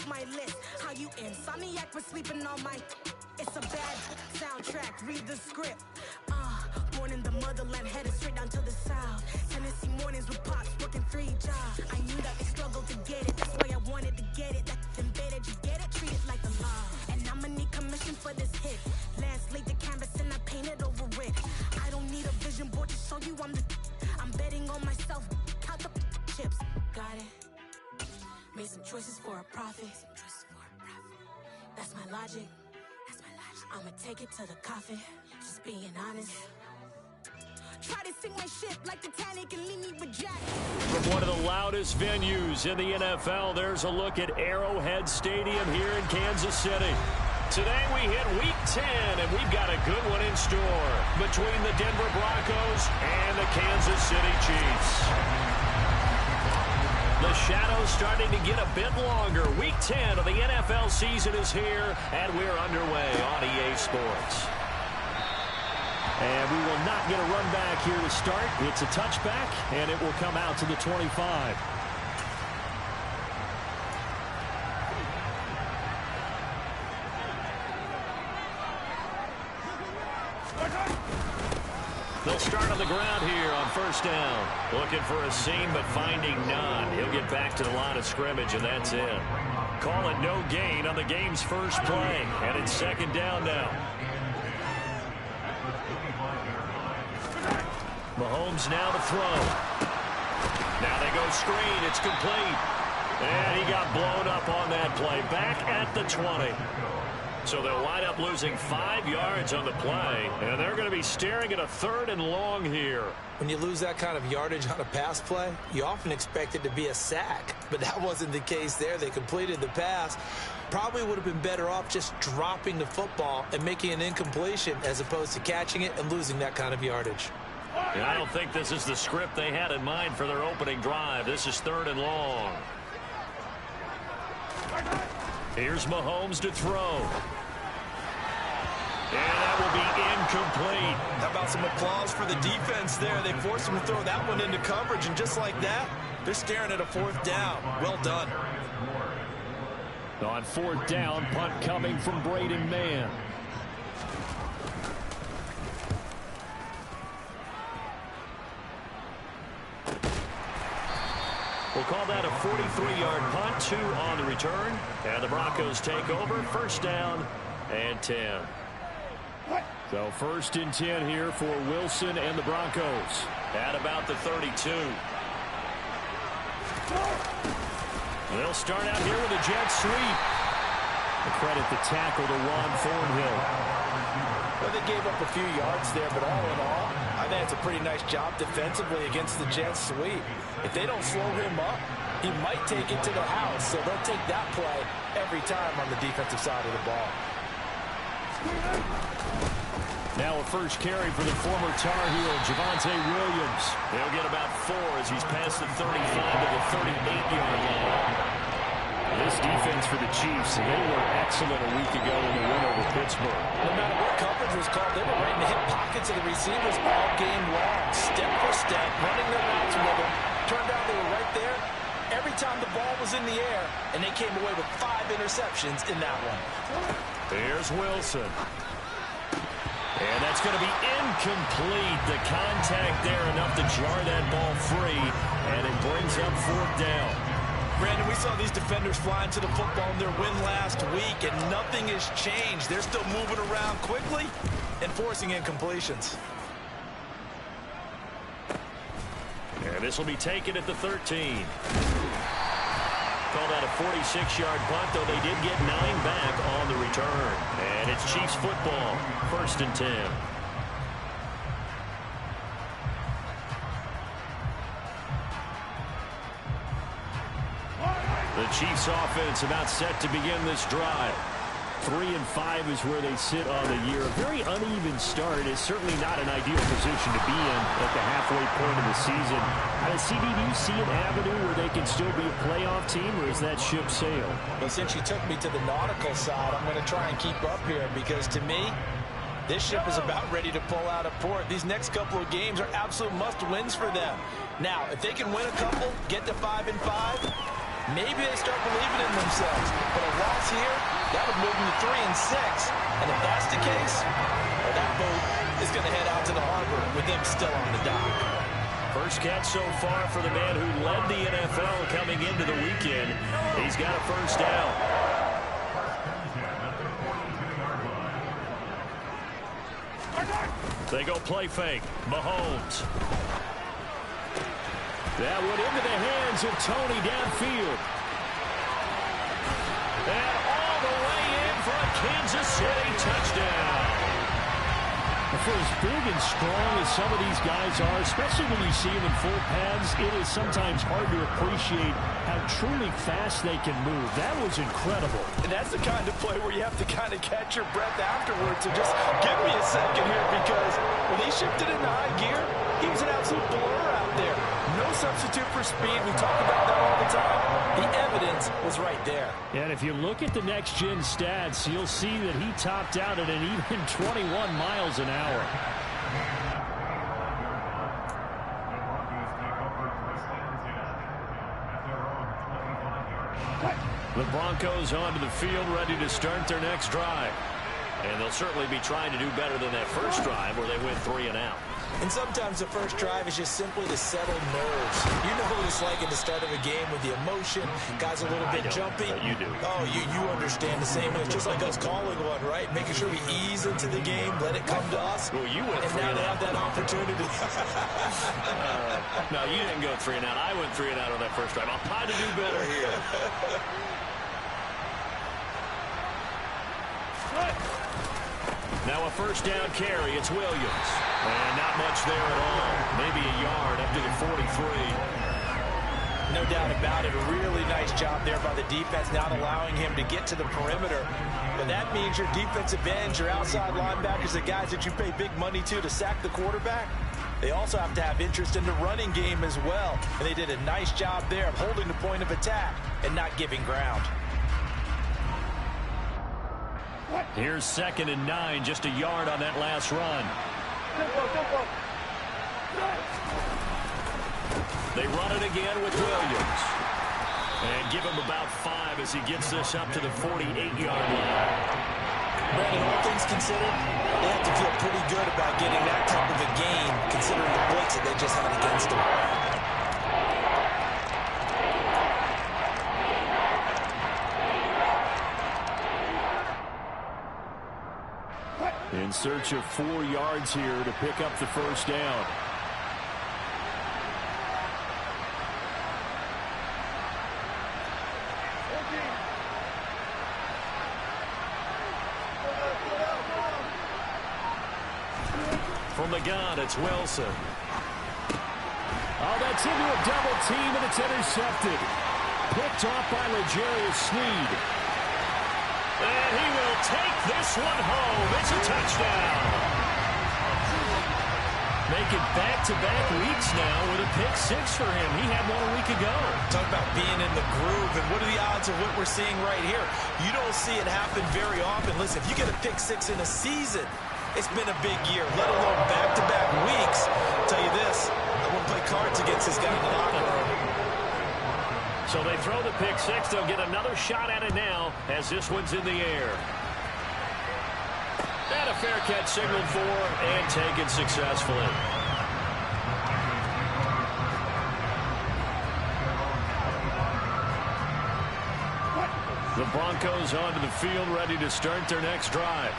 off my list. How you insomniac for sleeping on my... It's a bad soundtrack, read the script. Born in the motherland, headed straight down to the south. Tennessee mornings with pops, working 3 jobs. I knew that they struggled to get it, that's why I wanted to get it. That's embedded, you get it, treat it like a law. And I'ma need commission for this hit. Lance laid the canvas and I painted over it. I don't need a vision board to show you I'm betting on myself, count the chips. Got it. Made some choices for a profit. That's my logic. I'ma take it to the coffin, just being honest. Try to sink my ship like Titanic and leave me with Jack. From one of the loudest venues in the NFL, there's a look at Arrowhead Stadium here in Kansas City. Today we hit Week 10, and we've got a good one in store between the Denver Broncos and the Kansas City Chiefs. The shadow's starting to get a bit longer. Week 10 of the NFL season is here, and we're underway on EA Sports. And we will not get a run back here to start. It's a touchback, and it will come out to the 25. They'll start on the ground here on first down. Looking for a seam, but finding none. He'll get back to the line of scrimmage, and that's it. Call it no gain on the game's first play, and it's second down now. Mahomes now to throw. Now they go screen. It's complete. And he got blown up on that play. Back at the 20. So they'll wind up losing 5 yards on the play, and they're going to be staring at a 3rd and long here. When you lose that kind of yardage on a pass play, you often expect it to be a sack, but that wasn't the case there. They completed the pass. Probably would have been better off just dropping the football and making an incompletion as opposed to catching it and losing that kind of yardage. And I don't think this is the script they had in mind for their opening drive. This is 3rd and long. Here's Mahomes to throw. And that will be incomplete. How about some applause for the defense there? They forced him to throw that one into coverage, and just like that, they're staring at a 4th down. Well done. On 4th down, punt coming from Braden Mann. We'll call that a 43-yard punt, 2 on the return. And the Broncos take over, first down and 10. So 1st and 10 here for Wilson and the Broncos at about the 32. They'll start out here with a jet sweep. The credit the tackle to Juan Thornhill. Well, they gave up a few yards there, but all in all, I think it's a pretty nice job defensively against the jet sweep. If they don't slow him up, he might take it to the house, so they'll take that play every time on the defensive side of the ball. Now a first carry for the former Tar Heel, Javonte Williams. He'll get about 4 as he's past the 35 to the 38-yard line. This defense for the Chiefs, they were excellent a week ago in the win over Pittsburgh. No matter what coverage was called, they were right in the hip pockets of the receivers all game long, step for step, running their routes with them. Turned out they were right there every time the ball was in the air, and they came away with 5 interceptions in that one. Here's Wilson. And that's going to be incomplete. The contact there enough to jar that ball free, and it brings up 4th down. Brandon, we saw these defenders flying to the football in their win last week, and nothing has changed. They're still moving around quickly and forcing incompletions. And this will be taken at the 13. Call that a 46-yard punt, though they did get 9 back on the return. And it's Chiefs football, 1st and 10. The Chiefs offense about set to begin this drive. 3-5 is where they sit on the year. A very uneven start is certainly not an ideal position to be in at the halfway point of the season. CD, do you see an avenue where they can still be a playoff team, or is that ship sailed? Well, since you took me to the nautical side, I'm going to try and keep up here because to me, this ship is about ready to pull out of port. These next couple of games are absolute must-wins for them. Now, if they can win a couple, get to 5-5, maybe they start believing in themselves. But a loss here, that would move them to 3-6. And if that's the case, well, that boat is going to head out to the harbor with them still on the dock. First catch so far for the man who led the NFL coming into the weekend. He's got a first down. They go play fake. Mahomes. That went into the hands of Tony downfield. And all the way in for a Kansas City touchdown. For as big and strong as some of these guys are, especially when you see them in full pads, it is sometimes hard to appreciate how truly fast they can move. That was incredible. And that's the kind of play where you have to kind of catch your breath afterwards. So just give me a second here, because when he shifted into high gear, he was an absolute blur out there. No substitute for speed. We talk about that all the time. The evidence was right there. And if you look at the next-gen stats, you'll see that he topped out at an even 21 miles an hour. The Broncos onto the field, ready to start their next drive. And they'll certainly be trying to do better than that first drive where they went 3 and out. And sometimes the first drive is just simply to settle nerves. You know what it's like at the start of a game with the emotion. Guys a little bit jumpy. You do. Oh, you understand the same. It's just like us calling one, right? Making sure we ease into the game, let it come to us. Well, you went and 3 now and they out. have that opportunity. No, you didn't go 3 and out. I went 3 and out on that first drive. I'll try to do better here. Now a first down carry. It's Williams. And not much there at all. Maybe a yard up to the 43. No doubt about it. A really nice job there by the defense, not allowing him to get to the perimeter. But that means your defensive ends, your outside linebackers, the guys that you pay big money to sack the quarterback, they also have to have interest in the running game as well. And they did a nice job there of holding the point of attack and not giving ground. Here's 2nd and 9, just a yard on that last run. They run it again with Williams. And give him about 5 as he gets this up to the 48-yard line. Brandon, all things considered, they have to feel pretty good about getting that type of a game, considering the blitz that they just had against them. In search of 4 yards here to pick up the first down. From the gun, it's Wilson. Oh, that's into a double team, and it's intercepted. Picked off by L'Jarius Sneed. And he will take this one home. It's a touchdown. Making back-to-back weeks now with a pick 6 for him. He had one a week ago. Talk about being in the groove, and what are the odds of what we're seeing right here? You don't see it happen very often. Listen, if you get a pick 6 in a season, it's been a big year, let alone back-to-back weeks. I'll tell you this, I wouldn't play cards against this guy in the locker room. So they throw the pick 6. They'll get another shot at it now as this one's in the air. And a fair catch signaled for and taken successfully. The Broncos onto the field, ready to start their next drive.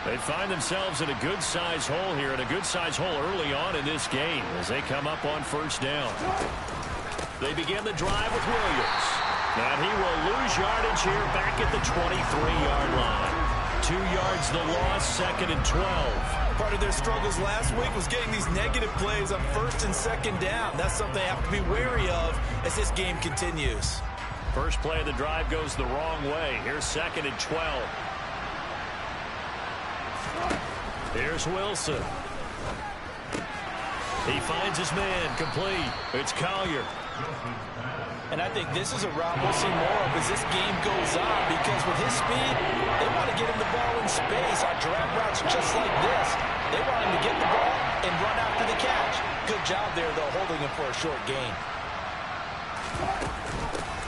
They find themselves in a good-sized hole here, and a good-sized hole early on in this game as they come up on first down. They begin the drive with Williams. And he will lose yardage here back at the 23-yard line. 2 yards the loss, 2nd and 12. Part of their struggles last week was getting these negative plays on 1st and 2nd down. That's something they have to be wary of as this game continues. First play of the drive goes the wrong way. Here's 2nd and 12. Here's Wilson. He finds his man, complete. It's Collier. And I think this is a route we'll see more of as this game goes on, because with his speed, they want to get him the ball in space on drag routes just like this. They want him to get the ball and run after the catch. Good job there, though, holding him for a short gain.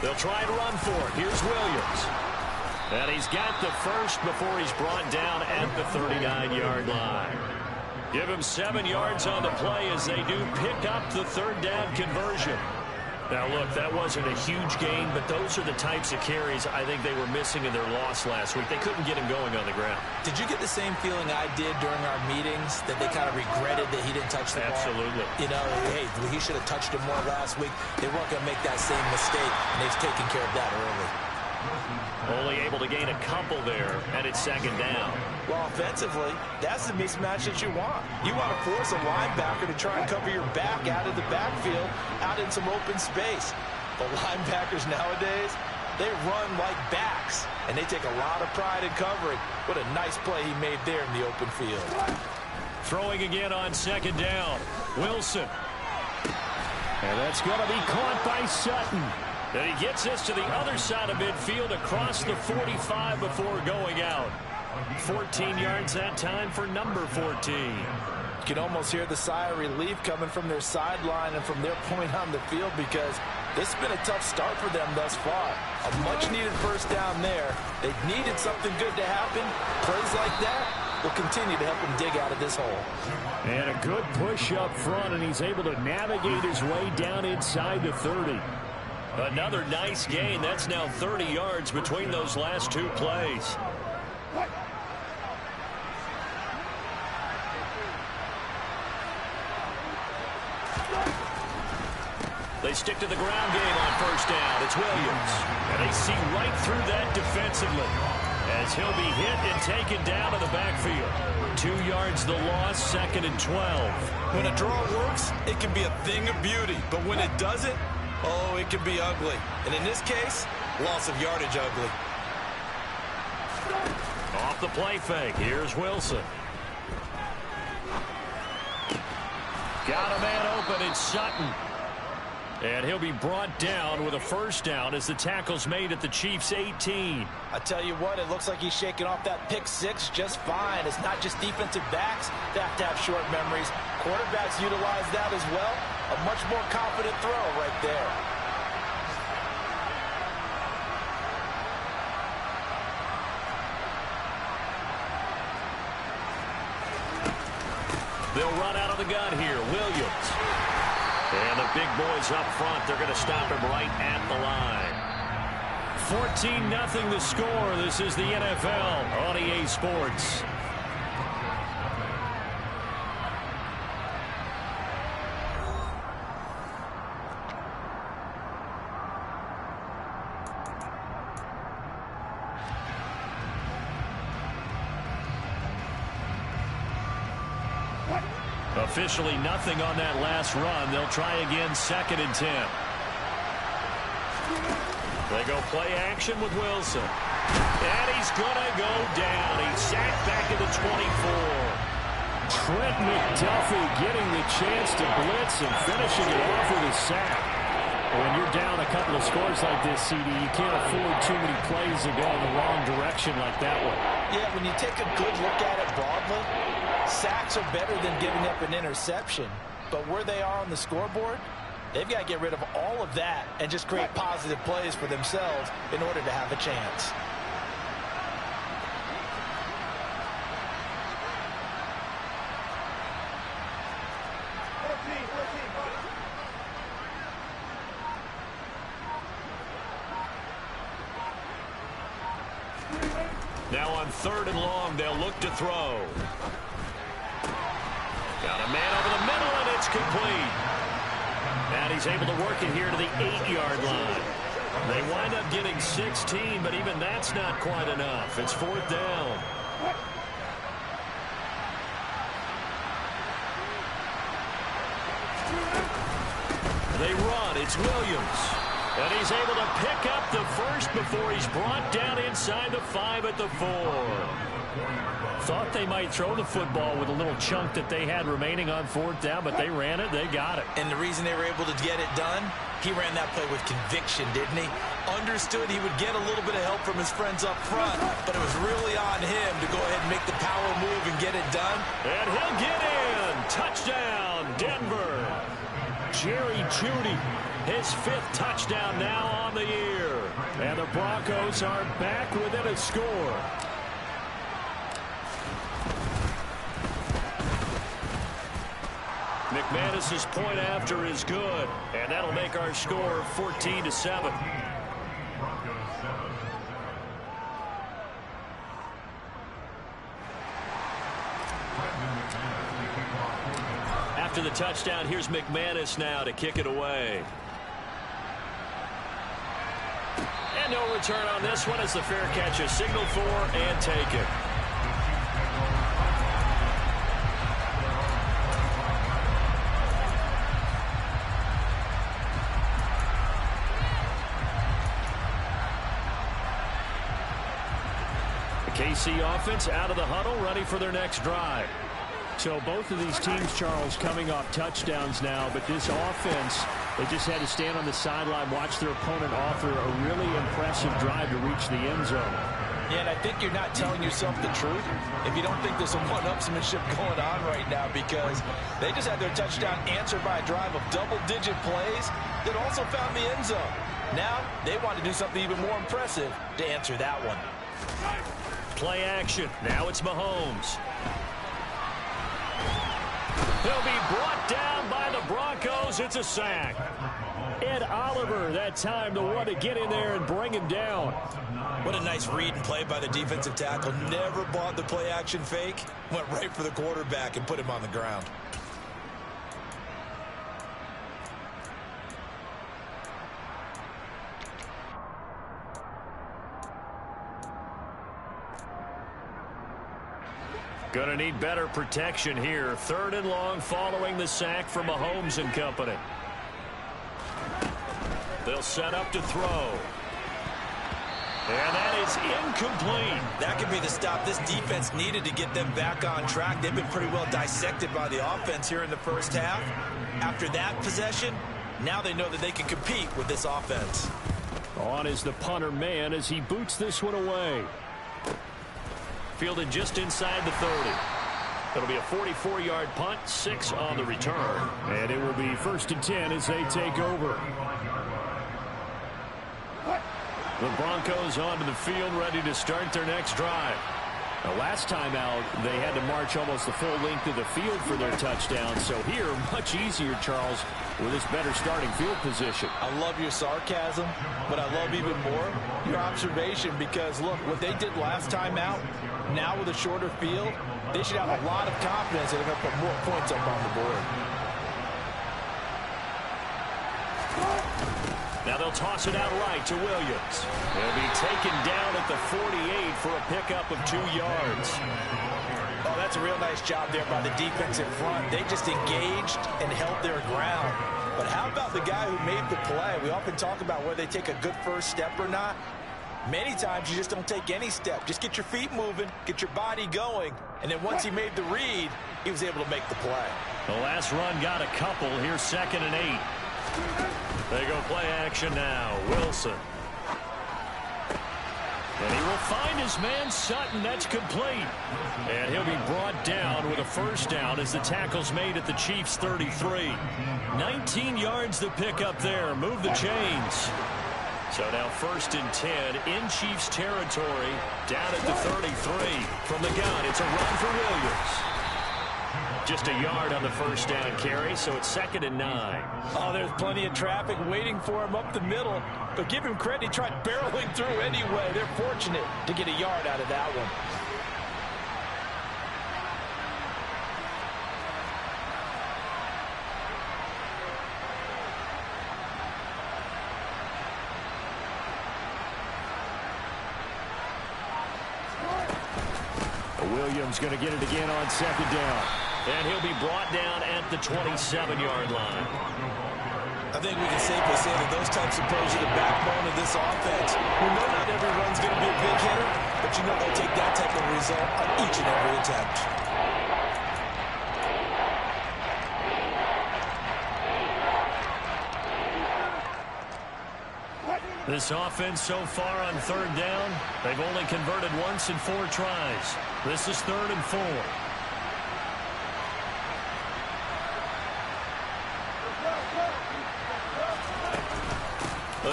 They'll try and run for it. Here's Williams. And he's got the first before he's brought down at the 39-yard line. Give him 7 yards on the play as they do pick up the third down conversion. Now, look, that wasn't a huge gain, but those are the types of carries I think they were missing in their loss last week. They couldn't get him going on the ground. Did you get the same feeling I did during our meetings, that they kind of regretted that he didn't touch the ball? Absolutely. You know, hey, he should have touched it more last week. They weren't going to make that same mistake, and they've taken care of that early. Only able to gain a couple there, and it's second down. Well, offensively, that's the mismatch that you want. You want to force a linebacker to try and cover your back out of the backfield, out in some open space. The linebackers nowadays, they run like backs, and they take a lot of pride in covering. What a nice play he made there in the open field. Throwing again on second down. Wilson. And that's going to be caught by Sutton. And he gets us to the other side of midfield across the 45 before going out. 14 yards that time for number 14. You can almost hear the sigh of relief coming from their sideline and from their point on the field, because this has been a tough start for them thus far. A much-needed first down there. They needed something good to happen. Plays like that will continue to help them dig out of this hole. And a good push up front, and he's able to navigate his way down inside the 30. Another nice gain. That's now 30 yards between those last two plays. They stick to the ground game on first down. It's Williams. And they see right through that defensively, as he'll be hit and taken down to the backfield. 2 yards the loss, second and 12. When a draw works, it can be a thing of beauty. But when it doesn't, oh, it can be ugly. And in this case, loss of yardage ugly. Off the play fake. Here's Wilson. Got a man open. It's Sutton. And he'll be brought down with a first down as the tackle's made at the Chiefs' 18. I tell you what, it looks like he's shaking off that pick six just fine. It's not just defensive backs that have to have short memories. Quarterbacks utilize that as well. A much more confident throw right there. They'll run out of the gun here. Williams. And the big boys up front, they're going to stop him right at the line. 14-0 the score. This is the NFL on EA Sports. Officially nothing on that last run. They'll try again, second and 10. They go play action with Wilson. And he's going to go down. He's sacked back at the 24. Trent McDuffie getting the chance to blitz and finishing it off with a sack. When you're down a couple of scores like this, CD, you can't afford too many plays to go in the wrong direction like that one. Yeah, when you take a good look at it broadly, sacks are better than giving up an interception. But where they are on the scoreboard, they've got to get rid of all of that and just create positive plays for themselves in order to have a chance. Now on third and long, they'll look to throw. Got a man over the middle, and it's complete. And he's able to work it here to the 8-yard line. They wind up getting 16, but even that's not quite enough. It's fourth down. They run. It's Williams. And he's able to pick up the first before he's brought down inside the 5 at the 4. Thought they might throw the football with a little chunk that they had remaining on fourth down, but they ran it. They got it. And the reason they were able to get it done, he ran that play with conviction, didn't he? Understood he would get a little bit of help from his friends up front, but it was really on him to go ahead and make the power move and get it done. And he'll get in. Touchdown, Denver. Jerry Jeudy. His 5th touchdown now on the year. And the Broncos are back within a score. McManus's point after is good. And that'll make our score 14-7. After the touchdown, here's McManus now to kick it away. And no return on this one as the fair catch is signaled for and taken. The KC offense out of the huddle, ready for their next drive. So both of these teams, Charles, coming off touchdowns now, but this offense, they just had to stand on the sideline, watch their opponent offer a really impressive drive to reach the end zone. Yeah, and I think you're not telling yourself the truth if you don't think there's some one-upsmanship going on right now, because they just had their touchdown answered by a drive of double-digit plays that also found the end zone. Now they want to do something even more impressive to answer that one. Play action. Now it's Mahomes. He'll be brought down by the Broncos. It's a sack. Ed Oliver, that time, the one to get in there and bring him down. What a nice read and play by the defensive tackle. Never bought the play action fake. Went right for the quarterback and put him on the ground. Going to need better protection here. 3rd and long following the sack from Mahomes and company. They'll set up to throw. And that is incomplete. That could be the stop this defense needed to get them back on track. They've been pretty well dissected by the offense here in the first half. After that possession, now they know that they can compete with this offense. On is the punter man as he boots this one away. Fielded just inside the 30. It'll be a 44-yard punt, 6 on the return. And it will be 1st and 10 as they take over. The Broncos onto the field, ready to start their next drive. Now, last time out, they had to march almost the full length of the field for their touchdown. So here, much easier, Charles, with this better starting field position. I love your sarcasm, but I love even more your observation, because, look, what they did last time out, now with a shorter field, they should have a lot of confidence that they're going to put more points up on the board. Now they'll toss it out right to Williams. He'll be taken down at the 48 for a pickup of 2 yards. Oh, that's a real nice job there by the defensive front. They just engaged and held their ground. But how about the guy who made the play? We often talk about whether they take a good first step or not. Many times you just don't take any step. Just get your feet moving, get your body going, and then once he made the read, he was able to make the play. The last run got a couple. Here's 2nd and 8. They go play action now. Wilson. And he will find his man Sutton. That's complete. And he'll be brought down with a first down as the tackle's made at the Chiefs' 33. 19 yards to pick up there. Move the chains. So now 1st and 10 in Chiefs territory, down at the 33. From the gun, it's a run for Williams. Just a yard on the first down carry, so it's 2nd and 9. Oh, there's plenty of traffic waiting for him up the middle. But give him credit, he tried barreling through anyway. They're fortunate to get a yard out of that one. Williams going to get it again on 2nd down. And he'll be brought down at the 27-yard line. I think we can safely say that those types of plays are the backbone of this offense. We know not every run's going to be a big hitter, but you know they'll take that type of result on each and every attempt. This offense so far on 3rd down, they've only converted once in 4 tries. This is 3rd and 4.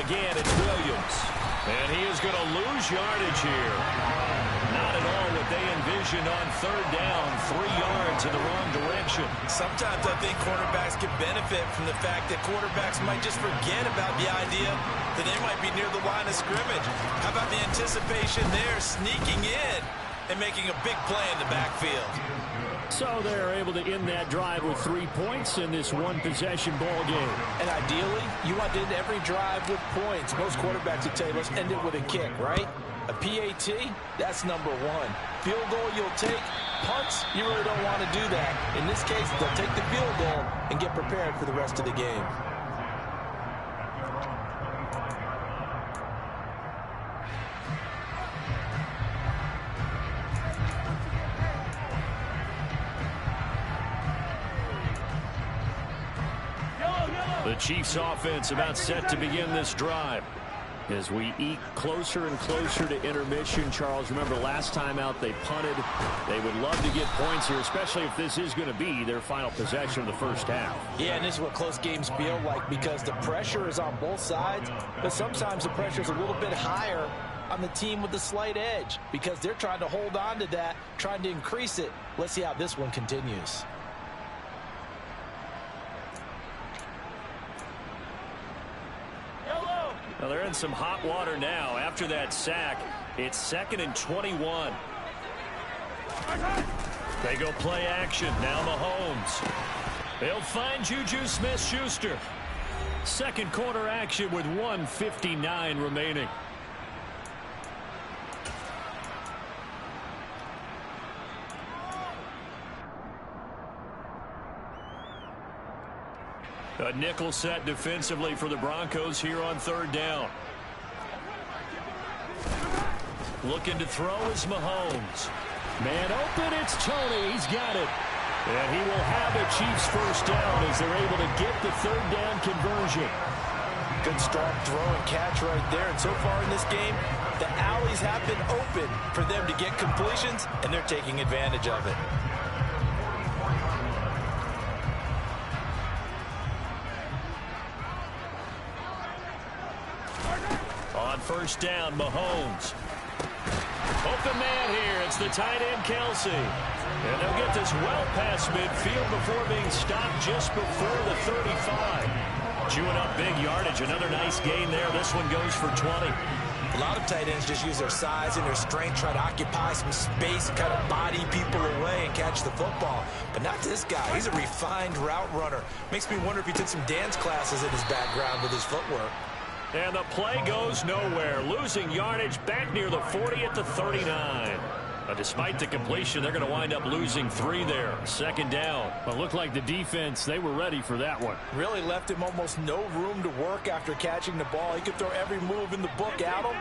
again. It's Williams. And he is going to lose yardage here. Not at all what they envisioned on third down. 3 yards in the wrong direction. Sometimes I think quarterbacks can benefit from the fact that quarterbacks might just forget about the idea that they might be near the line of scrimmage. How about the anticipation there, sneaking in and making a big play in the backfield? So they're able to end that drive with 3 points in this one-possession ball game. And ideally, you want to end every drive with points. Most quarterbacks would tell you, let's end it with a kick, right? A PAT, that's number 1. Field goal you'll take. Punts, you really don't want to do that. In this case, they'll take the field goal and get prepared for the rest of the game. The Chiefs offense about set to begin this drive. As we eke closer and closer to intermission, Charles, remember last time out they punted. They would love to get points here, especially if this is going to be their final possession of the first half. Yeah, and this is what close games feel like because the pressure is on both sides, but sometimes the pressure is a little bit higher on the team with the slight edge because they're trying to hold on to that, trying to increase it. Let's see how this one continues. Well, they're in some hot water now. After that sack, it's 2nd and 21. They go play action. Now Mahomes. They'll find Juju Smith-Schuster. Second quarter action with 1:59 remaining. A nickel set defensively for the Broncos here on third down. Looking to throw is Mahomes. Man open, it's Tony. He's got it. And he will have the Chiefs first down as they're able to get the third down conversion. Good strong throw and catch right there. And so far in this game, the alleys have been open for them to get completions, and they're taking advantage of it. On first down, Mahomes. Open man here. It's the tight end, Kelsey. And they'll get this well past midfield before being stopped just before the 35. Chewing up big yardage. Another nice gain there. This one goes for 20. A lot of tight ends just use their size and their strength, try to occupy some space, kind of body people away and catch the football. But not this guy. He's a refined route runner. Makes me wonder if he took some dance classes in his background with his footwork. And the play goes nowhere. Losing yardage back near the 40 at the 39. But despite the completion, they're going to wind up losing 3 there. Second down. Well, it looked like the defense, they were ready for that one. Really left him almost no room to work after catching the ball. He could throw every move in the book at him.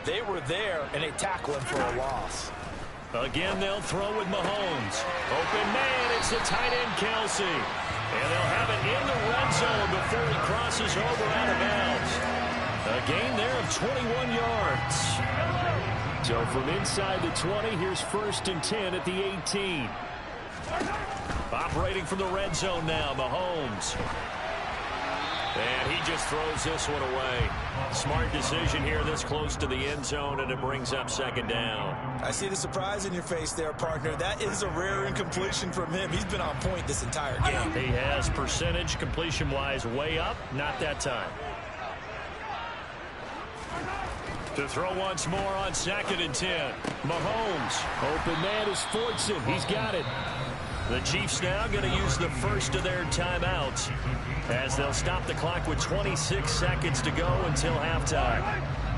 They were there, and they tackle him for a loss. Again, they'll throw with Mahomes. Open man, it's the tight end, Kelsey. And they'll have it in the red zone before he crosses over out of bounds. A gain there of 21 yards. So from inside the 20, here's 1st and 10 at the 18. Operating from the red zone now, Mahomes. And he just throws this one away. Smart decision here this close to the end zone, and it brings up second down. I see the surprise in your face there, partner. That is a rare incompletion from him. He's been on point this entire game. He has percentage completion-wise way up. Not that time. To throw once more on 2nd and 10. Mahomes. Open man is Fortson. He's got it. The Chiefs now going to use the first of their timeouts as they'll stop the clock with 26 seconds to go until halftime.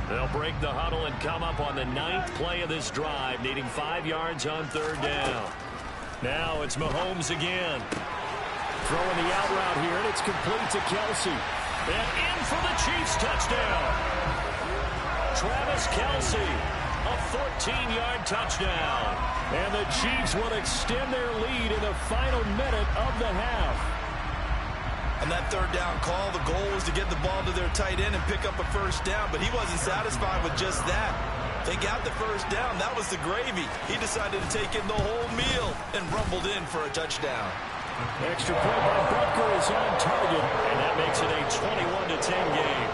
They'll break the huddle and come up on the 9th play of this drive, needing 5 yards on third down. Now it's Mahomes again. Throwing the out route here, and it's complete to Kelsey. And in for the Chiefs touchdown. Travis Kelsey, a 14-yard touchdown. And the Chiefs will extend their lead in the final minute of the half. On that third down call, the goal was to get the ball to their tight end and pick up a first down, but he wasn't satisfied with just that. They got the first down. That was the gravy. He decided to take in the whole meal and rumbled in for a touchdown. Extra point by Butker is on target, and that makes it a 21-10 game.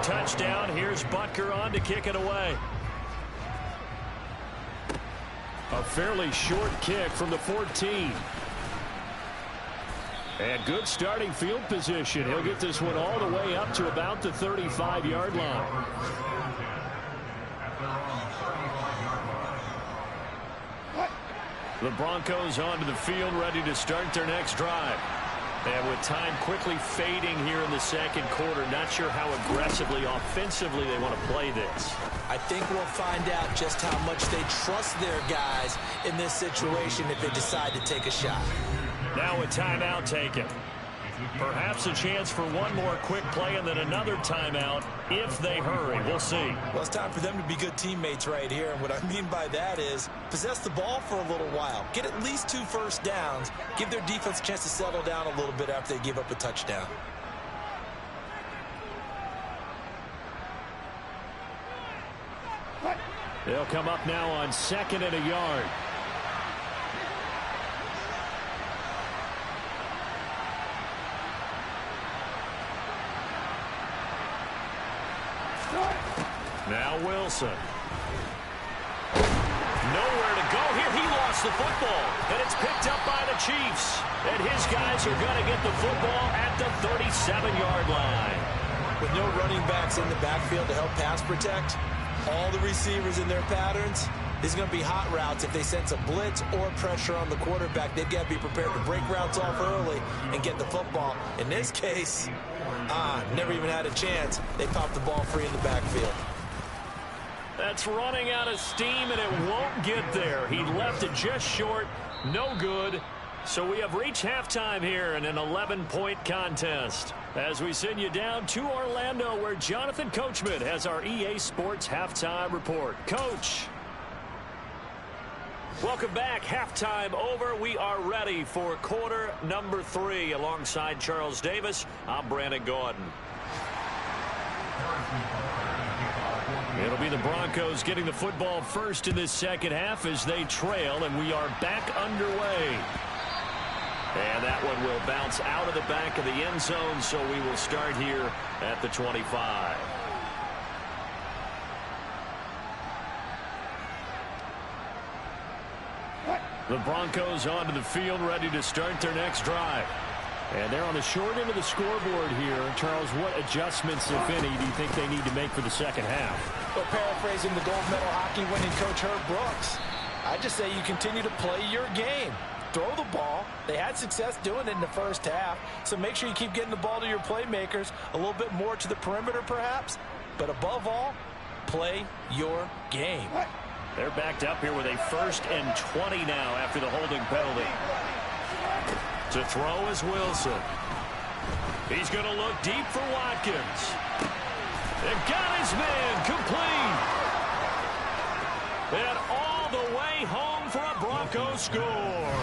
touchdown. Here's Butker on to kick it away. A fairly short kick from the 14. And good starting field position. He'll get this one all the way up to about the 35-yard line. The Broncos onto the field, ready to start their next drive. And with time quickly fading here in the second quarter, not sure how aggressively, offensively they want to play this. I think we'll find out just how much they trust their guys in this situation if they decide to take a shot. Now a timeout taken. Perhaps a chance for one more quick play and then another timeout if they hurry. We'll see. Well, it's time for them to be good teammates right here. And what I mean by that is possess the ball for a little while. Get at least 2 first downs. Give their defense a chance to settle down a little bit after they give up a touchdown. They'll come up now on 2nd and a yard. Now Wilson. Nowhere to go here. He lost the football. And it's picked up by the Chiefs. And his guys are going to get the football at the 37-yard line. With no running backs in the backfield to help pass protect, all the receivers in their patterns, there's going to be hot routes if they sense a blitz or pressure on the quarterback. They've got to be prepared to break routes off early and get the football. In this case, never even had a chance. They popped the ball free in the backfield. That's running out of steam, and it won't get there. He left it just short. No good. So we have reached halftime here in an 11-point contest. As we send you down to Orlando, where Jonathan Coachman has our EA Sports Halftime Report. Coach. Welcome back. Halftime over. We are ready for quarter number 3. Alongside Charles Davis, I'm Brandon Gordon. It'll be the Broncos getting the football first in this second half as they trail, and we are back underway. And that one will bounce out of the back of the end zone, so we will start here at the 25. The Broncos onto the field, ready to start their next drive. And they're on the short end of the scoreboard here. Charles, what adjustments, if any, do you think they need to make for the second half? Well, paraphrasing the gold medal hockey winning coach Herb Brooks, I just say you continue to play your game. Throw the ball. They had success doing it in the first half, so make sure you keep getting the ball to your playmakers, a little bit more to the perimeter perhaps, but above all, play your game. They're backed up here with a 1st and 20 now after the holding penalty. To throw is Wilson. He's going to look deep for Watkins. And got his man complete. And all the way home for a Broncos score.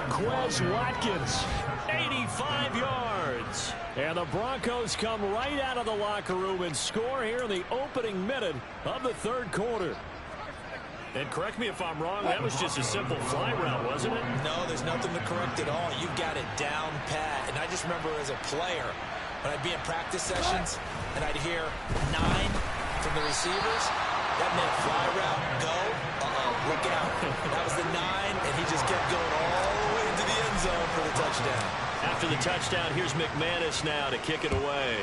Quez Watkins, 85 yards. And the Broncos come right out of the locker room and score here in the opening minute of the third quarter. And correct me if I'm wrong, that was just a simple fly route, wasn't it? No, there's nothing to correct at all. You've got it down pat. And I just remember as a player, when I'd be in practice sessions, and I'd hear 9 from the receivers, that meant fly route, go, look out. That was the 9, and he just kept going all the way into the end zone for the touchdown. After the touchdown, here's McManus now to kick it away.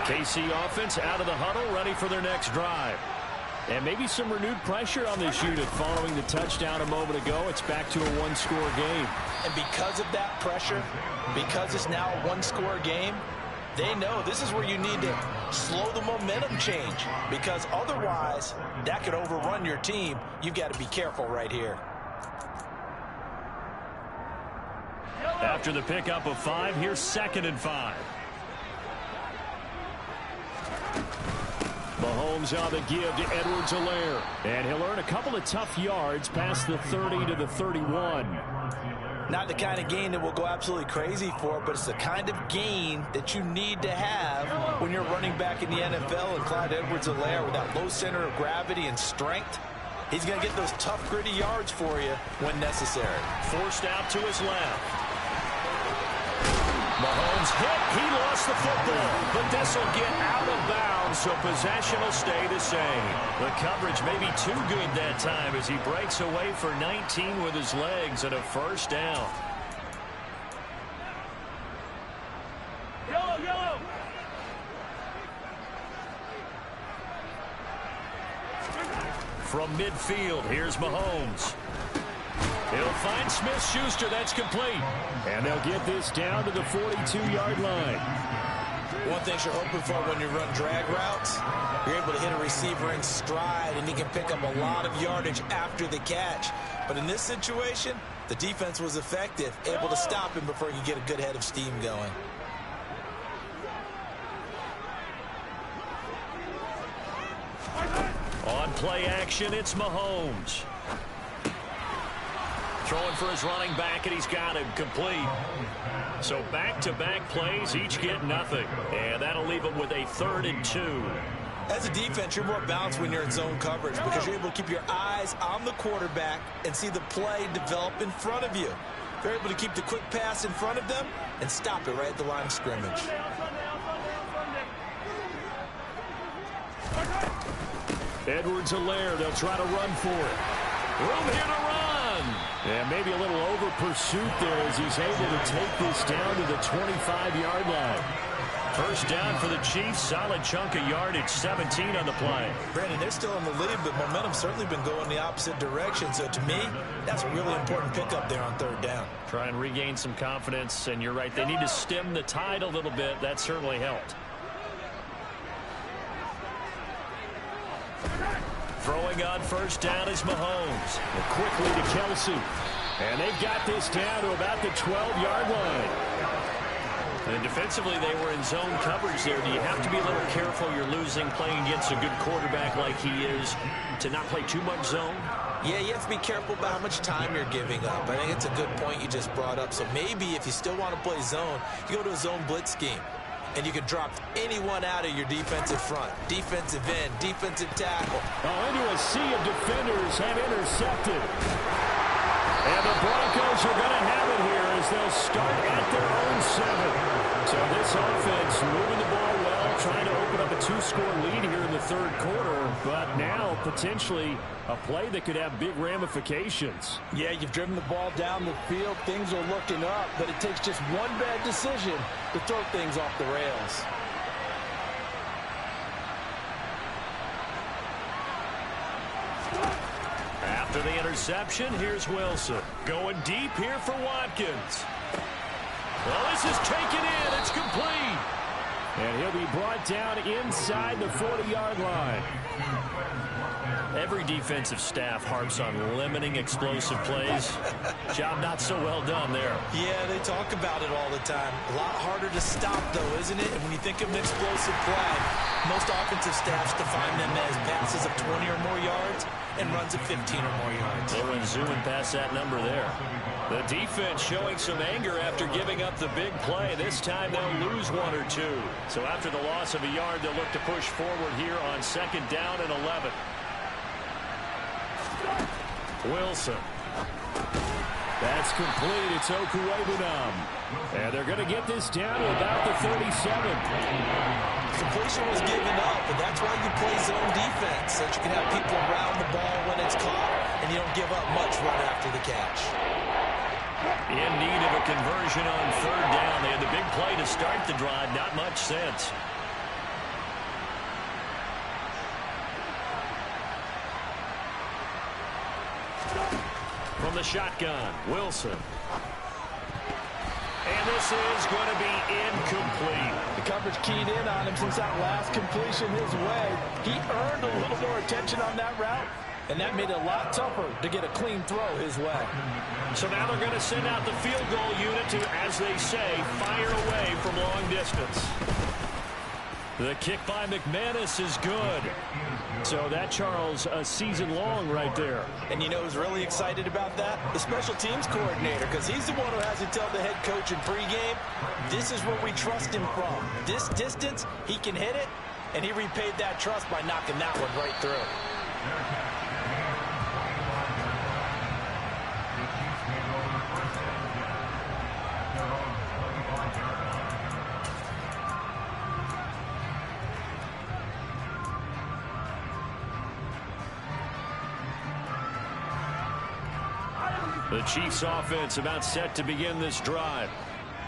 KC offense out of the huddle, ready for their next drive. And maybe some renewed pressure on this unit following the touchdown a moment ago. It's back to a one-score game. And because of that pressure, because it's now a one-score game, they know this is where you need to slow the momentum change, because otherwise that could overrun your team. You've got to be careful right here. After the pickup of 5, here's 2nd and 5. Mahomes on the give to Edwards-Helaire. And he'll earn a couple of tough yards past the 30 to the 31. Not the kind of gain that will go absolutely crazy for, but it's the kind of gain that you need to have when you're running back in the NFL. And Clyde Edwards-Helaire, with that low center of gravity and strength, he's going to get those tough, gritty yards for you when necessary. Forced out to his left. Mahomes hit. He lost the football, but this will get out of bounds, so possession will stay the same. The coverage may be too good that time as he breaks away for 19 with his legs and a first down. Yellow, yellow. From midfield, here's Mahomes. He'll find Smith-Schuster. That's complete. And they'll get this down to the 42-yard line. One thing you're hoping for when you run drag routes, you're able to hit a receiver in stride, and he can pick up a lot of yardage after the catch. But in this situation, the defense was effective, able to stop him before he could get a good head of steam going. On play action, it's Mahomes. Throwing for his running back, and he's got him complete. So back-to-back plays, each get nothing. And that'll leave him with a 3rd and 2. As a defense, you're more balanced when you're in zone coverage because you're able to keep your eyes on the quarterback and see the play develop in front of you. You're able to keep the quick pass in front of them and stop it right at the line of scrimmage. Edwards-Helaire, they'll try to run for it. Room here to run. And maybe a little over pursuit there as he's able to take this down to the 25-yard line. First down for the Chiefs. Solid chunk of yardage, 17 on the play. Brandon, they're still in the lead, but momentum's certainly been going the opposite direction. So to me, that's a really important pickup there on 3rd down. Try and regain some confidence, and you're right. They need to stem the tide a little bit. That certainly helped. Throwing on first down is Mahomes. And quickly to Kelsey. And they've got this down to about the 12-yard line. And defensively, they were in zone coverage there. Do you have to be a little careful? You're losing playing against a good quarterback like he is to not play too much zone? Yeah, you have to be careful about how much time you're giving up. I think it's a good point you just brought up. So maybe if you still want to play zone, you go to a zone blitz scheme. And you can drop anyone out of your defensive front. Defensive end, defensive tackle. Oh, into a sea of defenders have intercepted. And the Broncos are going to have it here as they'll start at their own 7. So this offense moving the ball well, trying to open up a 2-score lead here in the 3rd quarter. But now potentially a play that could have big ramifications. Yeah, you've driven the ball down the field. Things are looking up, but it takes just one bad decision to throw things off the rails. After the interception, here's Wilson. Going deep here for Watkins. Well, this is taken in. It's complete. And he'll be brought down inside the 40-yard line. Every defensive staff harps on limiting explosive plays. Job not so well done there. Yeah, they talk about it all the time. A lot harder to stop, though, isn't it? And when you think of an explosive play, most offensive staffs define them as passes of 20 or more yards and runs of 15 or more yards. They went zooming past that number there. The defense showing some anger after giving up the big play. This time they'll lose 1 or 2. So after the loss of a yard, they'll look to push forward here on 2nd down and 11. Wilson. That's complete. It's Okuwebunam. And they're going to get this down to about the 37. Completion was given up, but that's why you play zone defense, so that you can have people around the ball when it's caught, and you don't give up much right after the catch. In need of a conversion on 3rd down. They had the big play to start the drive. Not much sense. From the shotgun, Wilson. And this is going to be incomplete. The coverage keyed in on him since that last completion his way. He earned a little more attention on that route, and that made it a lot tougher to get a clean throw his way. So now they're going to send out the field goal unit to, as they say, fire away from long distance. The kick by McManus is good. So that, Charles, a season long right there. And you know who's really excited about that? The special teams coordinator, because he's the one who has to tell the head coach in pregame, this is where we trust him from. This distance, he can hit it, and he repaid that trust by knocking that one right through. The Chiefs offense about set to begin this drive.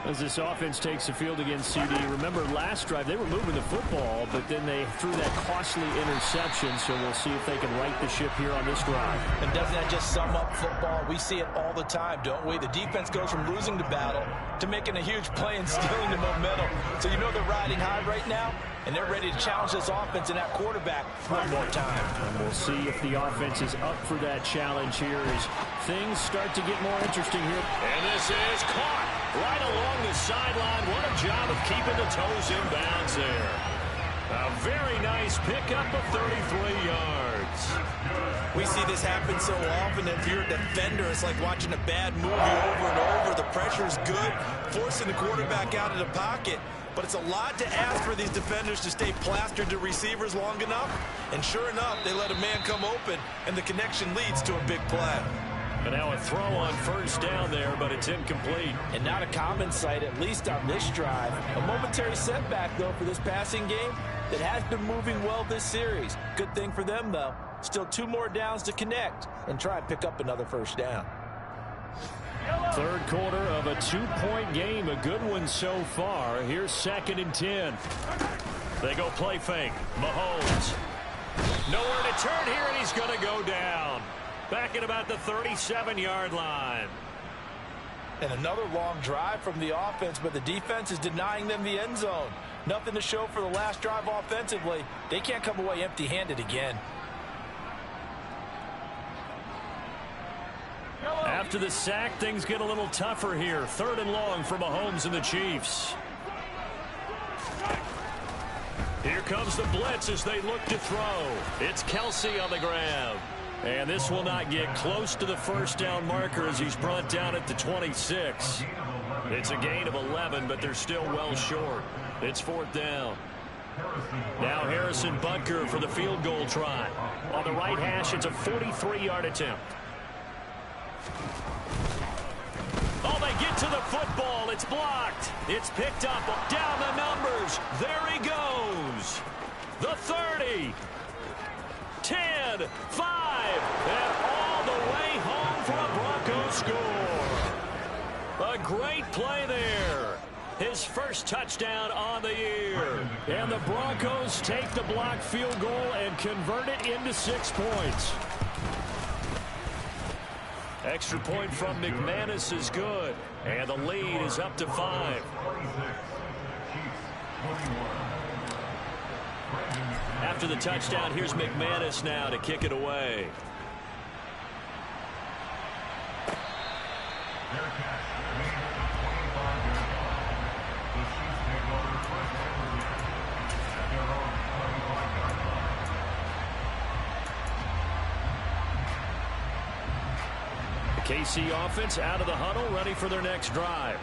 As this offense takes the field against CD. Remember last drive they were moving the football, but then they threw that costly interception, so we'll see if they can right the ship here on this drive. And doesn't that just sum up football? We see it all the time, don't we? The defense goes from losing the battle to making a huge play and stealing the momentum. So you know they're riding high right now, and they're ready to challenge this offense and that quarterback one more time. And we'll see if the offense is up for that challenge here as things start to get more interesting here. And this is caught right along the sideline. What a job of keeping the toes in bounds there. A very nice pickup of 33 yards. We see this happen so often. If you're a defender, it's like watching a bad movie over and over. The pressure is good, forcing the quarterback out of the pocket. But it's a lot to ask for these defenders to stay plastered to receivers long enough. And sure enough, they let a man come open, and the connection leads to a big play. And now a throw on first down there, but it's incomplete. And not a common sight, at least on this drive. A momentary setback, though, for this passing game that has been moving well this series. Good thing for them, though. Still 2 more downs to connect and try and pick up another first down. Third quarter of a 2-point game. A good one so far. Here's 2nd and 10. They go play fake. Mahomes. Nowhere to turn here, and he's going to go down. Back at about the 37-yard line. And another long drive from the offense, but the defense is denying them the end zone. Nothing to show for the last drive offensively. They can't come away empty-handed again. After the sack, things get a little tougher here. 3rd and long for Mahomes and the Chiefs. Here comes the blitz as they look to throw. It's Kelsey on the grab. And this will not get close to the first down marker as he's brought down at the 26. It's a gain of 11, but they're still well short. It's 4th down. Now Harrison Butker for the field goal try. On the right hash, it's a 43-yard attempt. Oh, they get to the football. It's blocked. It's picked up. Down the numbers. There he goes. The 30. 10, 5, and all the way home for a Broncos score. A great play there. His first touchdown on the year. And the Broncos take the blocked field goal and convert it into 6 points. Extra point from McManus is good. And the lead is up to 5. After the touchdown, here's McManus now to kick it away. The KC offense out of the huddle, ready for their next drive.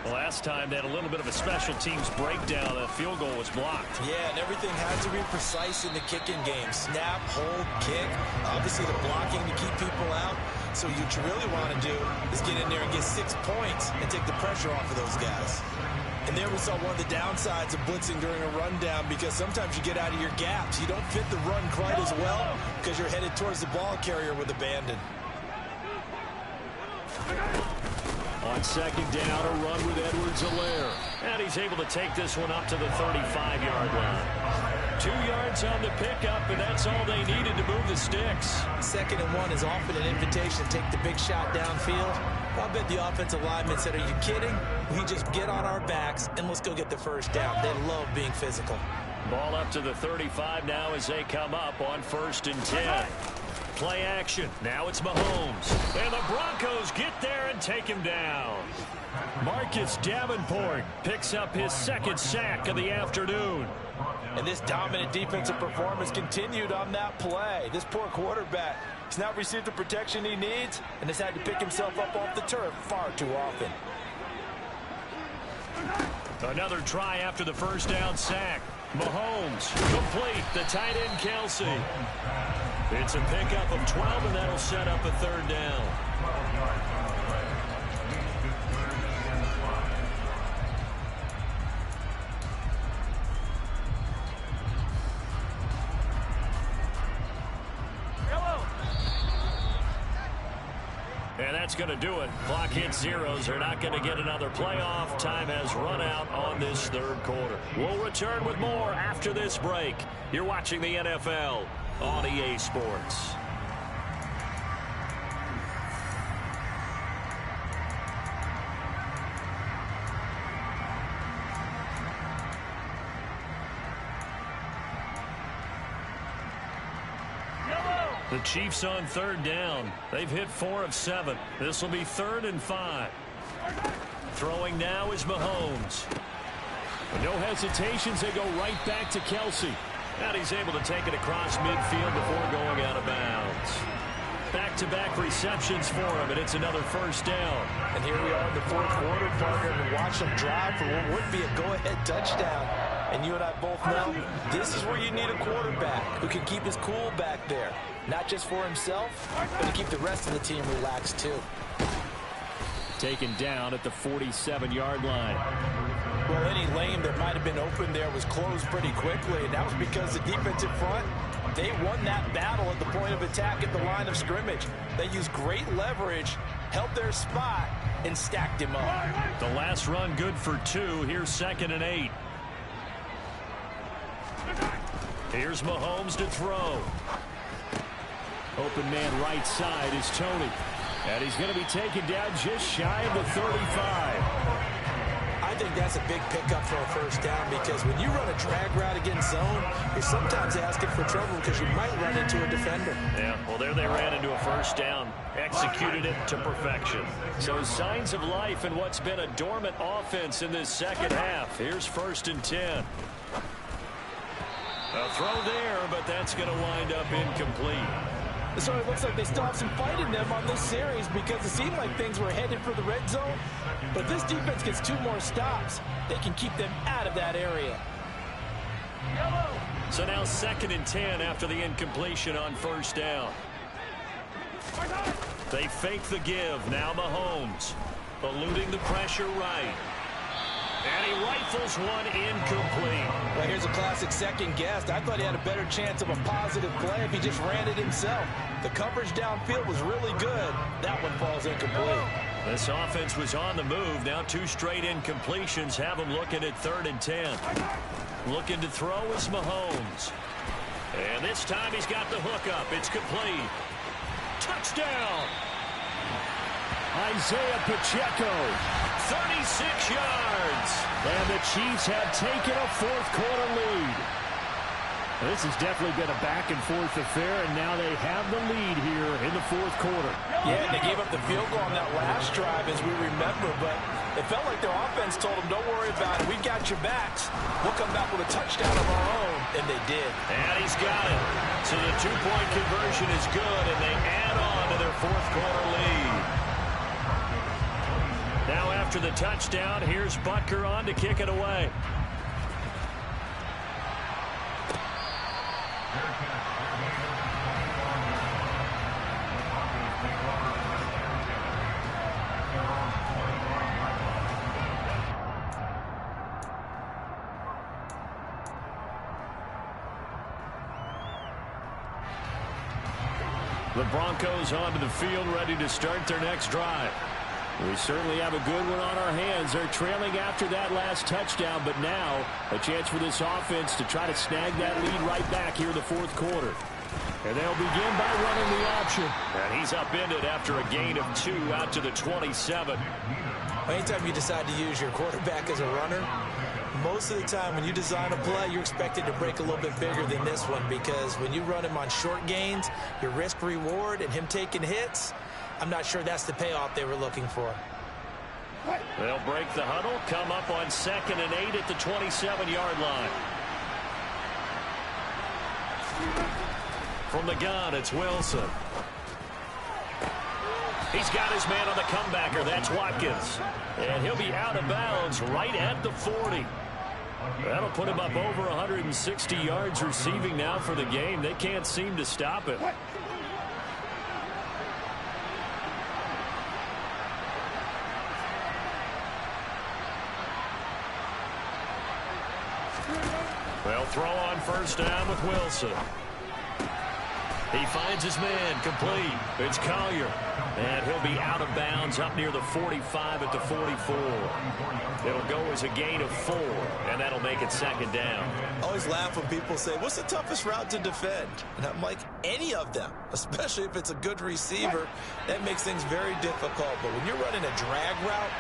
Last time they had a little bit of a special teams breakdown. A field goal was blocked. Yeah, and everything has to be precise in the kicking game. Snap, hold, kick. Obviously the blocking to keep people out. So what you really want to do is get in there and get 6 points and take the pressure off of those guys. And there we saw one of the downsides of blitzing during a rundown, because sometimes you get out of your gaps. You don't fit the run quite as well because you're headed towards the ball carrier with abandon. On 2nd down, a run with Edwards-Helaire. And he's able to take this one up to the 35-yard line. 2 yards on the pickup, and that's all they needed to move the sticks. 2nd and 1 is often an invitation to take the big shot downfield. I bet the offensive lineman said, are you kidding? We just get on our backs and let's go get the first down. They love being physical. Ball up to the 35 now as they come up on 1st and 10. Play action. Now it's Mahomes. And the Broncos get there and take him down. Marcus Davenport picks up his second sack of the afternoon. And this dominant defensive performance continued on that play. This poor quarterback has not received the protection he needs and has had to pick himself up off the turf far too often. Another try after the first down sack. Mahomes complete. The tight end Kelsey. It's a pickup of 12, and that'll set up a third down. And that's going to do it. Clock hits zeros. They're not going to get another playoff. Time has run out on this third quarter. We'll return with more after this break. You're watching the NFL on EA Sports. The Chiefs on third down. They've hit 4 of 7. This will be 3rd and 5. Throwing now is Mahomes. No hesitations. They go right back to Kelsey. And he's able to take it across midfield before going out of bounds. Back-to-back receptions for him, and it's another first down. And here we are in the fourth quarter, partner, and watch them drive for what would be a go-ahead touchdown. And you and I both know this is where you need a quarterback who can keep his cool back there. Not just for himself, but to keep the rest of the team relaxed, too. Taken down at the 47-yard line. Well, any lane that might have been open there was closed pretty quickly, and that was because the defensive front, they won that battle at the point of attack at the line of scrimmage. They used great leverage, held their spot, and stacked him up. The last run good for 2. Here's 2nd and 8. Here's Mahomes to throw. Open man right side is Tony. And he's going to be taken down just shy of the 35. I think that's a big pickup for a first down because when you run a drag route against zone, you're sometimes asking for trouble because you might run into a defender. Yeah, well, there they ran into a first down. Executed it to perfection. So signs of life in what's been a dormant offense in this second half. Here's 1st and 10. A throw there, but that's going to wind up incomplete. So it looks like they still have some fight in them on this series because it seemed like things were headed for the red zone. But if this defense gets 2 more stops, they can keep them out of that area. So now 2nd and 10 after the incompletion on first down. They fake the give. Now Mahomes eluding the pressure right. And he rifles one incomplete. Well, here's a classic second guess. I thought he had a better chance of a positive play if he just ran it himself. The coverage downfield was really good. That one falls incomplete. This offense was on the move. Now 2 straight incompletions have him looking at 3rd and 10. Looking to throw is Mahomes. And this time he's got the hook up. It's complete. Touchdown! Isaiah Pacheco, 36 yards. And the Chiefs have taken a 4th quarter lead. This has definitely been a back-and-forth affair, and now they have the lead here in the 4th quarter. Yeah, and they gave up the field goal on that last drive, as we remember, but it felt like their offense told them, don't worry about it. We've got your backs. We'll come back with a touchdown of our own, and they did. And he's got it. So the 2-point conversion is good, and they add on to their 4th quarter lead. Now after the touchdown, here's Butker on to kick it away. The Broncos onto the field, ready to start their next drive. We certainly have a good one on our hands. They're trailing after that last touchdown, but now a chance for this offense to try to snag that lead right back here in the 4th quarter. And they'll begin by running the option. And he's upended after a gain of 2 out to the 27. Anytime you decide to use your quarterback as a runner, most of the time when you design a play, you're expected to break a little bit bigger than this one because when you run him on short gains, your risk-reward and him taking hits, I'm not sure that's the payoff they were looking for. They'll break the huddle, come up on 2nd and 8 at the 27-yard line. From the gun, it's Wilson. He's got his man on the comebacker. That's Watkins. And he'll be out of bounds right at the 40. That'll put him up over 160 yards receiving now for the game. They can't seem to stop it. They'll throw on 1st down with Wilson. He finds his man, complete. It's Collier. And he'll be out of bounds up near the 45 at the 44. It'll go as a gain of 4, and that'll make it 2nd down. I always laugh when people say, what's the toughest route to defend? And I'm like, any of them, especially if it's a good receiver. That makes things very difficult. But when you're running a drag route,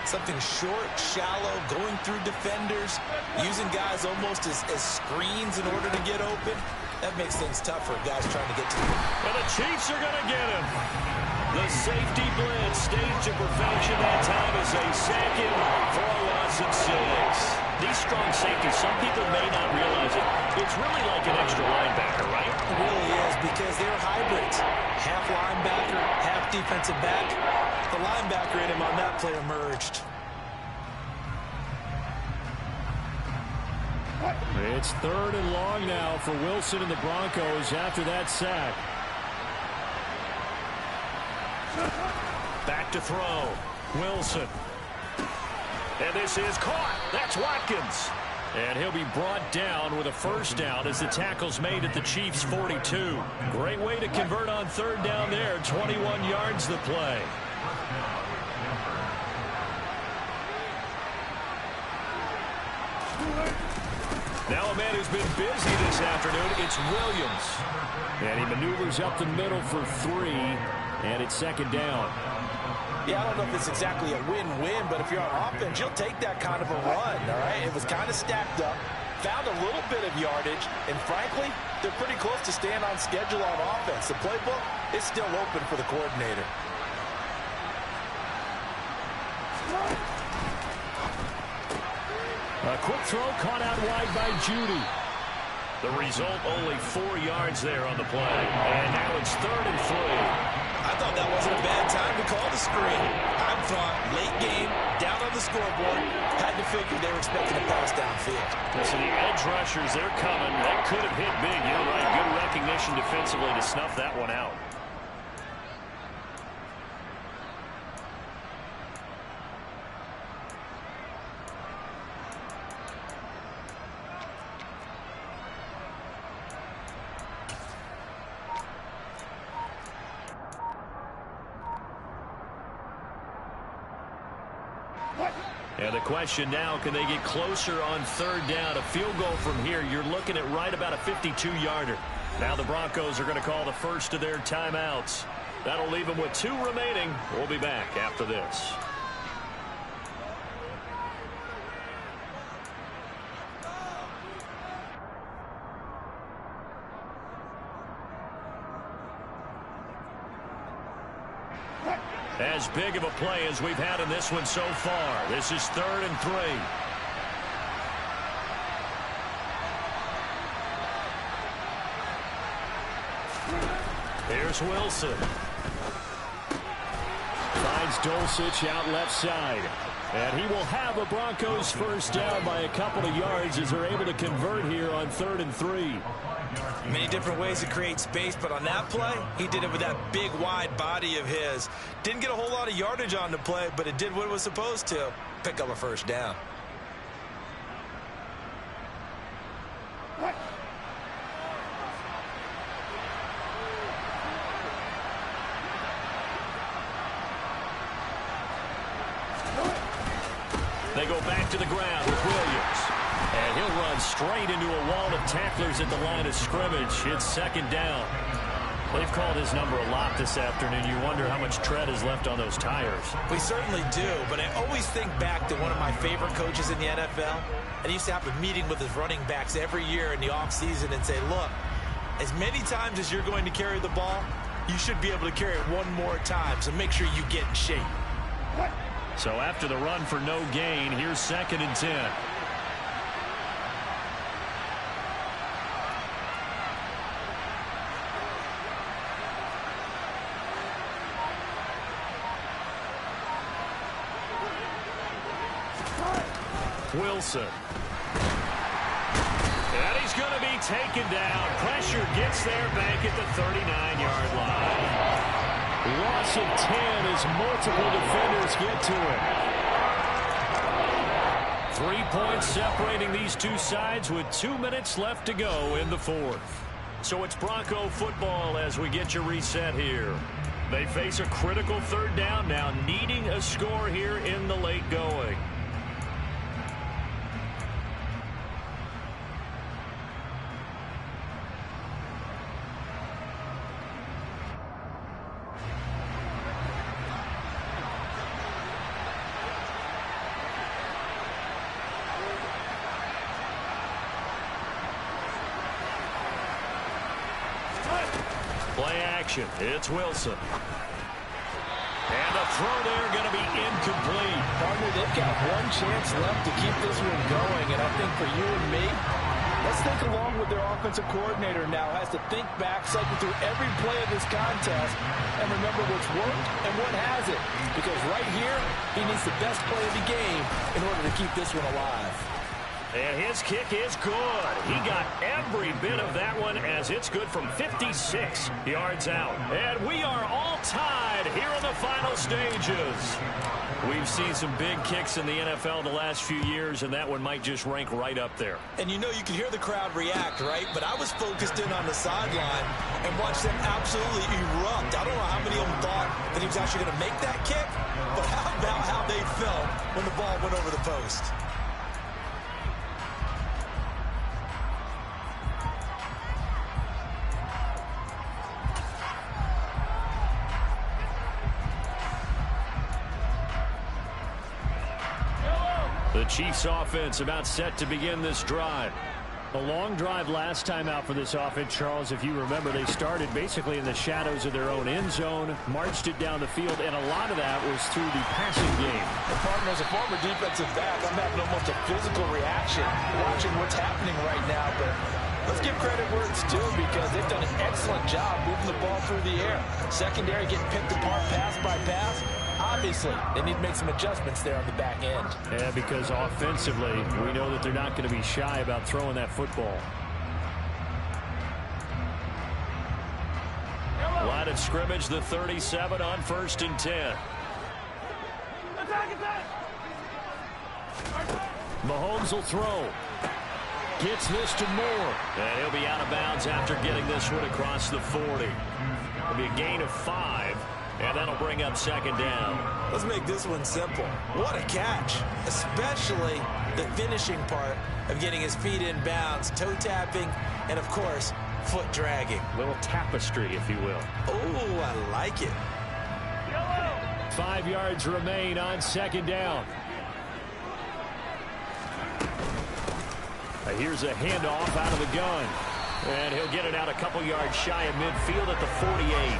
something short, shallow, going through defenders, using guys almost as screens in order to get open, that makes things tough for guys trying to get to him. And the Chiefs are going to get him. The safety blitz staged to perfection that time is a second for a loss of 6. These strong safeties, some people may not realize it. It's really like an extra linebacker, right? It really is, because they're hybrids. Half linebacker, half defensive back. The linebacker in him on that play emerged. It's 3rd and long now for Wilson and the Broncos after that sack. Back to throw. Wilson. And this is caught. That's Watkins. And he'll be brought down with a 1st down as the tackle's made at the Chiefs' 42. Great way to convert on 3rd down there. 21 yards the play. Now a man who's been busy this afternoon, it's Williams. And he maneuvers up the middle for 3, and it's 2nd down. Yeah, I don't know if it's exactly a win-win, but if you're on offense, you'll take that kind of a run, all right? It was kind of stacked up, found a little bit of yardage, and frankly, they're pretty close to staying on schedule on offense. The playbook is still open for the coordinator. A quick throw caught out wide by Judy. The result, only 4 yards there on the play. And now it's 3rd and 3. I thought that wasn't a bad time to call the screen. I thought late game, down on the scoreboard, had to figure they were expecting a pass downfield. So the edge rushers, they're coming. That could have hit big. You're right. Good recognition defensively to snuff that one out. And the question now, can they get closer on 3rd down? A field goal from here, you're looking at right about a 52-yarder. Now the Broncos are going to call the first of their timeouts. That'll leave them with 2 remaining. We'll be back after this. As big of a play as we've had in this one so far. This is 3rd and 3. Here's Wilson. Finds Dulcich out left side. And he will have a Broncos 1st down by a couple of yards as they're able to convert here on 3rd and 3. Many different ways to create space, but on that play, he did it with that big, wide body of his. Didn't get a whole lot of yardage on the play, but it did what it was supposed to. Pick up a 1st down. They go back to the ground with Williams. And he'll run straight into a wall of tacklers at the line of scrimmage. It's 2nd down. They've called his number a lot this afternoon. You wonder how much tread is left on those tires. We certainly do, but I always think back to one of my favorite coaches in the NFL. And he used to have a meeting with his running backs every year in the offseason and say, look, as many times as you're going to carry the ball, you should be able to carry it one more time, so make sure you get in shape. So after the run for no gain, here's 2nd and 10. Wilson. And he's going to be taken down. Pressure gets there back at the 39-yard line. Loss of 10 as multiple defenders get to it. 3 points separating these two sides with 2 minutes left to go in the 4th. So it's Bronco football as we get you reset here. They face a critical 3rd down now, needing a score here in the late going. Play action. It's Wilson. And the throw there going to be incomplete. Partner, they've got one chance left to keep this one going. And I think for you and me, let's think along with their offensive coordinator now. Has to think back, cycle through every play of this contest, and remember what's worked and what hasn't. Because right here, he needs the best play of the game in order to keep this one alive. And his kick is good. He got every bit of that one as it's good from 56 yards out. And we are all tied here in the final stages. We've seen some big kicks in the NFL the last few years, and that one might just rank right up there. And you know you can hear the crowd react, right? But I was focused in on the sideline and watched them absolutely erupt. I don't know how many of them thought that he was actually going to make that kick, but how about how they felt when the ball went over the post? The Chiefs offense about set to begin this drive. A long drive last time out for this offense, Charles. If you remember, they started basically in the shadows of their own end zone, marched it down the field, and a lot of that was through the passing game. And partner, as a former defensive back, I'm having almost a physical reaction watching what's happening right now. But let's give credit where it's due because they've done an excellent job moving the ball through the air. Secondary getting picked apart pass by pass. Obviously, they need to make some adjustments there on the back end. Yeah, because offensively, we know that they're not going to be shy about throwing that football. Line of scrimmage, the 37 on 1st and 10. Mahomes will throw. Gets this to Moore. And he'll be out of bounds after getting this one across the 40. It'll be a gain of 5. And that'll bring up 2nd down. Let's make this one simple. What a catch, especially the finishing part of getting his feet in bounds, toe tapping, and of course, foot dragging. Little tapestry, if you will. Oh, I like it. 5 yards remain on 2nd down. Here's a handoff out of the gun. And he'll get it out a couple yards shy of midfield at the 48.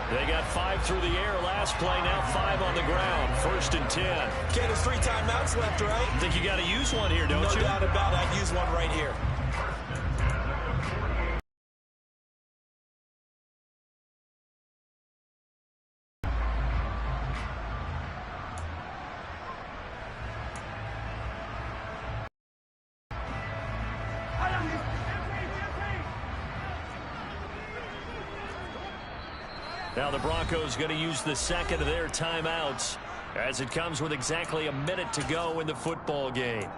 They got 5 through the air last play, now 5 on the ground. 1st and 10. Ken, there's 3 timeouts left, right? I think you got to use one here, don't you? No doubt about it. I'd use one right here. Now the Broncos going to use the 2nd of their timeouts as it comes with exactly a minute to go in the football game.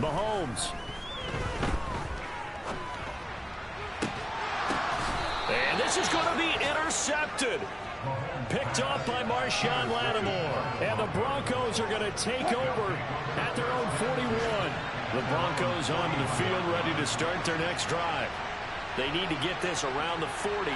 Mahomes. And this is going to be intercepted. Picked off by Marshawn Lattimore. And the Broncos are going to take over at their own 41. The Broncos onto the field ready to start their next drive. They need to get this around the 40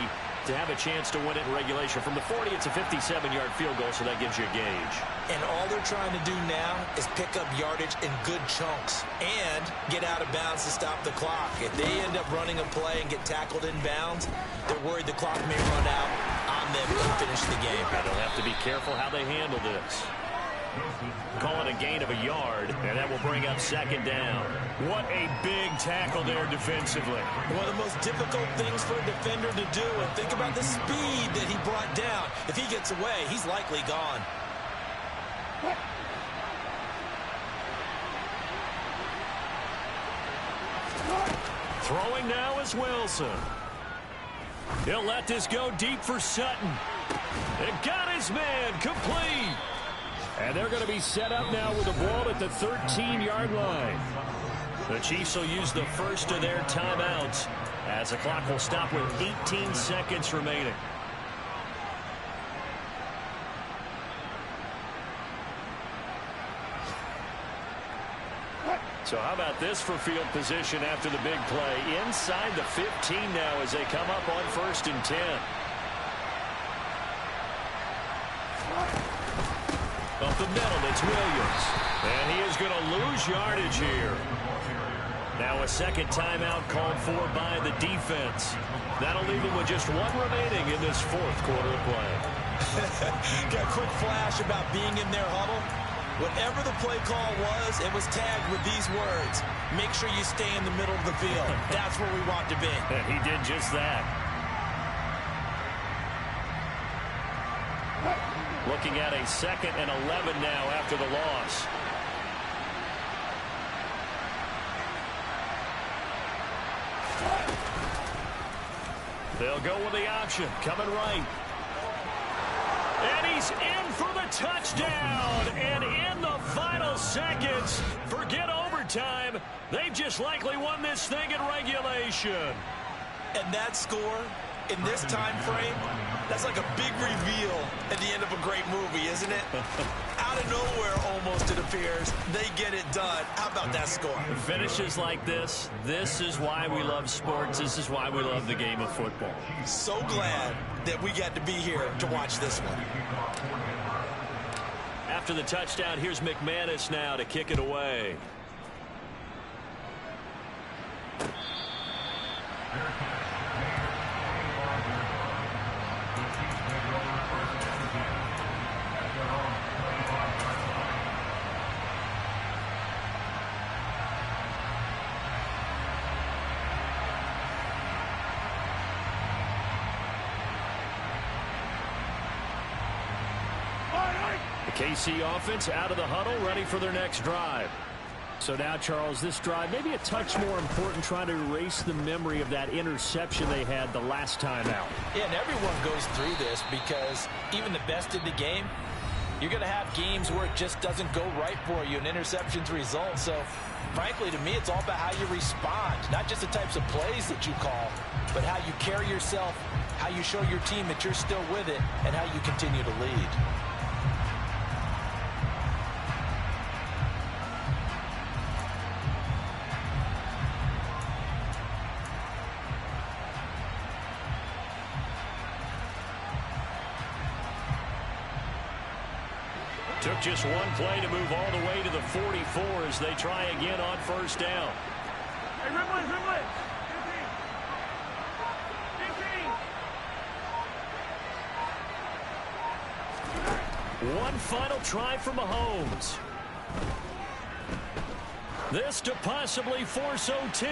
to have a chance to win it in regulation. From the 40, it's a 57-yard field goal, so that gives you a gauge. And all they're trying to do now is pick up yardage in good chunks and get out of bounds to stop the clock. If they end up running a play and get tackled in bounds, they're worried the clock may run out on them and finish the game. And they'll have to be careful how they handle this. Call it a gain of a yard, and that will bring up second down. What a big tackle there defensively. One of the most difficult things for a defender to do, and think about the speed that he brought down. If he gets away, he's likely gone. Throwing now is Wilson. He'll let this go deep for Sutton. It got his man complete. And they're going to be set up now with the ball at the 13-yard line. The Chiefs will use the first of their timeouts as the clock will stop with 18 seconds remaining. So how about this for field position after the big play? Inside the 15 now as they come up on 1st and 10. Up the middle, it's Williams. And he is going to lose yardage here. Now a second timeout called for by the defense. That'll leave them with just one remaining in this fourth quarter of play. Got a quick flash about being in their huddle. Whatever the play call was, it was tagged with these words. Make sure you stay in the middle of the field. That's where we want to be. And he did just that. Looking at a 2nd and 11 now after the loss. They'll go with the option. Coming right. And he's in for the touchdown. And in the final seconds, forget overtime. They've just likely won this thing in regulation. And that score in this time frame, that's like a big reveal at the end of a great movie, isn't it? Out of nowhere, almost, it appears, they get it done. How about that score? Finishes like this is why we love sports. This is why we love the game of football. So glad that we got to be here to watch this one. After the touchdown, here's McManus now to kick it away. KC offense out of the huddle, ready for their next drive. So now, Charles, this drive maybe a touch more important, trying to erase the memory of that interception they had the last time out. Yeah, and everyone goes through this because even the best in the game, you're going to have games where it just doesn't go right for you, and interceptions result. So, frankly, to me, it's all about how you respond, not just the types of plays that you call, but how you carry yourself, how you show your team that you're still with it, and how you continue to lead. Took just one play to move all the way to the 44 as they try again on 1st down. Hey, Rimley. One final try for Mahomes. This to possibly force OT.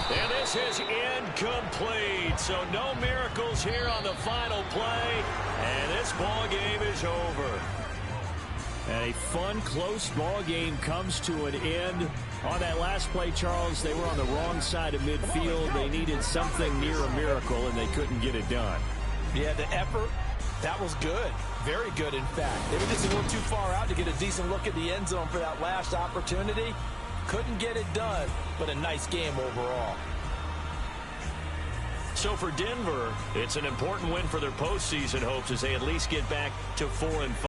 And this is incomplete. So no miracles here on the final play. And this ball game is over. And a fun, close ball game comes to an end. On that last play, Charles, they were on the wrong side of midfield. They needed something near a miracle, and they couldn't get it done. Yeah, the effort, that was good. Very good, in fact. They were just a little too far out to get a decent look at the end zone for that last opportunity. Couldn't get it done, but a nice game overall. So for Denver, it's an important win for their postseason hopes as they at least get back to 4-5.